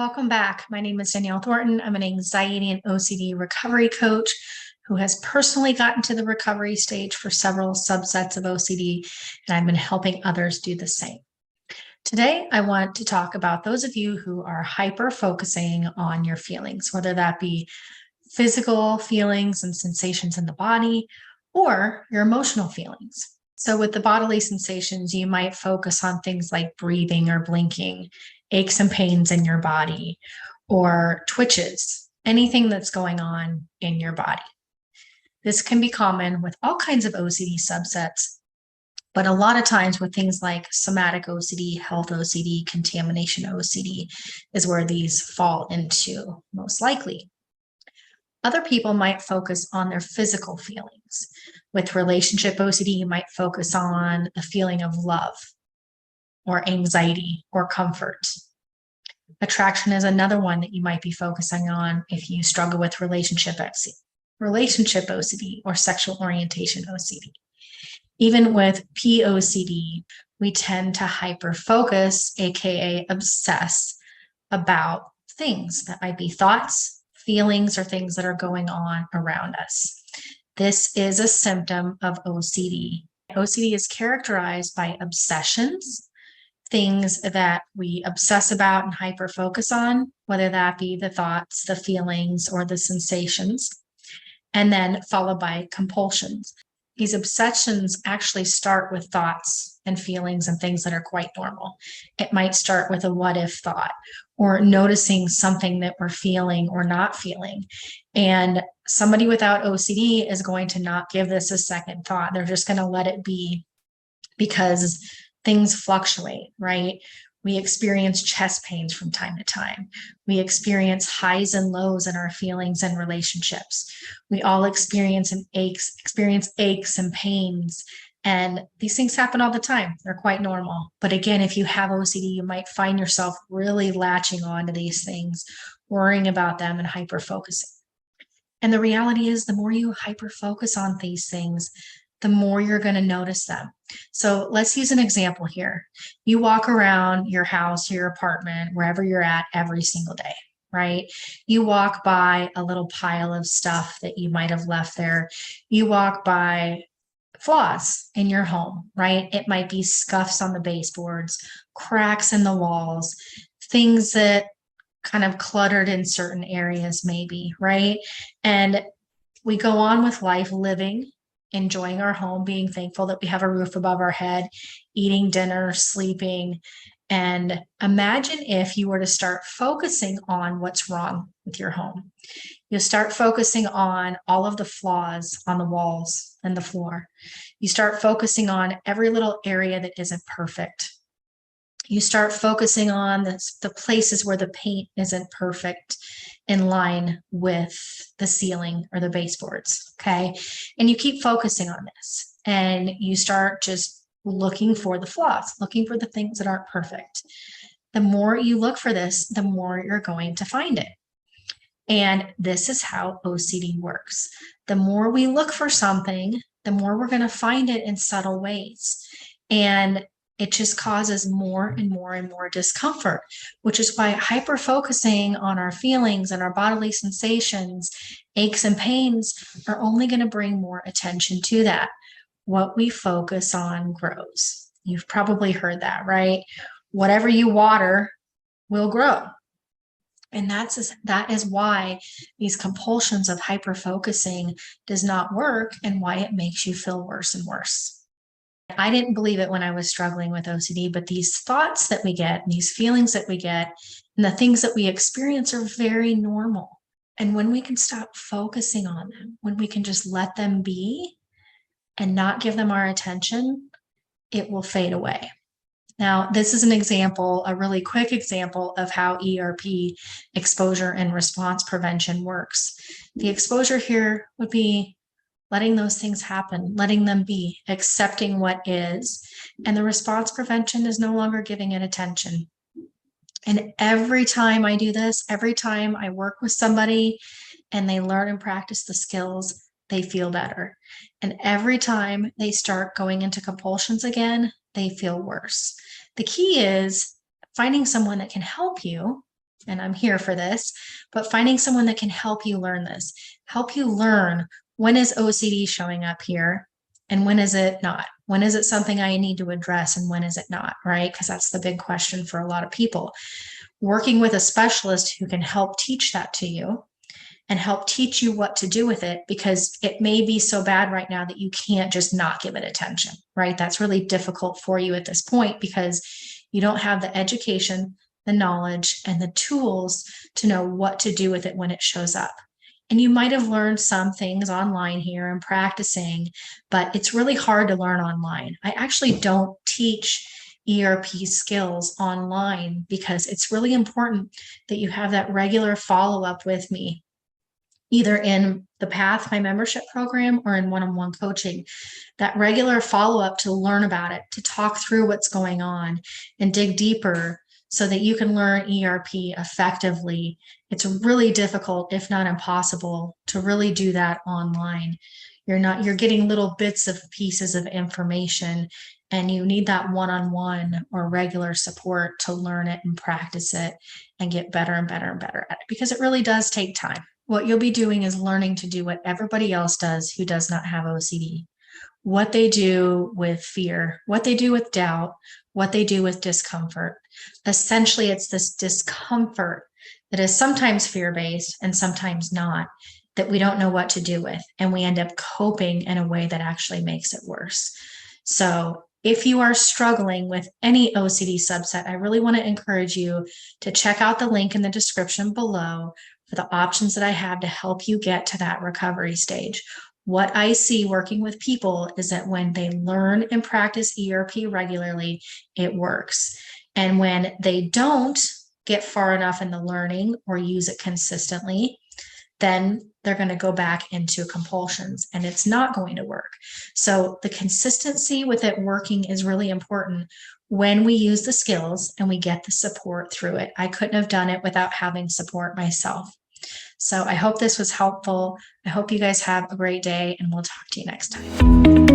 Welcome back. My name is Danielle Thornton. I'm an anxiety and OCD recovery coach who has personally gotten to the recovery stage for several subsets of OCD, and I've been helping others do the same. Today, I want to talk about those of you who are hyper-focusing on your feelings, whether that be physical feelings and sensations in the body or your emotional feelings. So with the bodily sensations, you might focus on things like breathing or blinking, aches and pains in your body, or twitches, anything that's going on in your body. This can be common with all kinds of OCD subsets, but a lot of times with things like somatic OCD, health OCD, contamination OCD is where these fall into most likely. Other people might focus on their physical feelings. With relationship OCD, you might focus on a feeling of love or anxiety or comfort. Attraction is another one that you might be focusing on if you struggle with relationship OCD or sexual orientation OCD. Even with POCD, we tend to hyper-focus, aka obsess, about things that might be thoughts, feelings, or things that are going on around us. This is a symptom of OCD. OCD is characterized by obsessions, things that we obsess about and hyper-focus on, whether that be the thoughts, the feelings, or the sensations, and then followed by compulsions. These obsessions actually start with thoughts and feelings and things that are quite normal. It might start with a what if thought or noticing something that we're feeling or not feeling. And somebody without OCD is going to not give this a second thought. They're just going to let it be because things fluctuate, right? We experience chest pains from time to time. We experience highs and lows in our feelings and relationships. We all experience aches and pains. And these things happen all the time. They're quite normal. But again, if you have OCD, you might find yourself really latching on to these things, worrying about them and hyper-focusing. And the reality is the more you hyper-focus on these things, the more you're going to notice them. So let's use an example here. You walk around your house, your apartment, wherever you're at every single day, right? You walk by a little pile of stuff that you might have left there. You walk by flaws in your home, right? It might be scuffs on the baseboards, cracks in the walls, things that kind of cluttered in certain areas maybe, right? And we go on with life living, enjoying our home, being thankful that we have a roof above our head, eating dinner, sleeping. And imagine if you were to start focusing on what's wrong with your home. You'll start focusing on all of the flaws on the walls and the floor. You start focusing on every little area that isn't perfect. You start focusing on the places where the paint isn't perfect in line with the ceiling or the baseboards, okay? And you keep focusing on this and you start just looking for the flaws, looking for the things that aren't perfect. The more you look for this, the more you're going to find it. And this is how OCD works. The more we look for something, the more we're going to find it in subtle ways. And it just causes more and more and more discomfort, which is why hyper-focusing on our feelings and our bodily sensations, aches and pains are only going to bring more attention to that. What we focus on grows. You've probably heard that, right? Whatever you water will grow. And that is why these compulsions of hyper-focusing does not work and why it makes you feel worse and worse. I didn't believe it when I was struggling with OCD, but these thoughts that we get, these feelings that we get, and the things that we experience are very normal. And when we can stop focusing on them, when we can just let them be and not give them our attention, it will fade away. Now, this is an example, a really quick example of how ERP, exposure and response prevention, works. The exposure here would be letting those things happen, letting them be, accepting what is. And the response prevention is no longer giving it attention. And every time I do this, every time I work with somebody and they learn and practice the skills, they feel better. And every time they start going into compulsions again, they feel worse. The key is finding someone that can help you and I'm here for this, but finding someone that can help you learn this, help you learn when is OCD showing up here and when is it not? When is it something I need to address and when is it not, right? Because that's the big question for a lot of people. Working with a specialist who can help teach that to you and help teach you what to do with it, because it may be so bad right now that you can't just not give it attention, right? That's really difficult for you at this point because you don't have the education, the knowledge, and the tools to know what to do with it when it shows up. And you might have learned some things online here and practicing, but it's really hard to learn online. I actually don't teach ERP skills online because it's really important that you have that regular follow-up with me, either in the Path, my membership program, or in one-on-one coaching, that regular follow-up to learn about it, to talk through what's going on and dig deeper so that you can learn ERP effectively. It's really difficult, if not impossible, to really do that online. You're getting little bits of pieces of information, and you need that one-on-one or regular support to learn it and practice it and get better and better and better at it, because it really does take time. What you'll be doing is learning to do what everybody else does who does not have OCD, what they do with fear, what they do with doubt, what they do with discomfort. Essentially, it's this discomfort that is sometimes fear-based and sometimes not, that we don't know what to do with, and we end up coping in a way that actually makes it worse. So if you are struggling with any OCD subset, I really want to encourage you to check out the link in the description below for the options that I have to help you get to that recovery stage. What I see working with people is that when they learn and practice ERP regularly, it works. And when they don't get far enough in the learning or use it consistently, then they're going to go back into compulsions and it's not going to work. So the consistency with it working is really important when we use the skills and we get the support through it. I couldn't have done it without having support myself. So I hope this was helpful. I hope you guys have a great day, and we'll talk to you next time.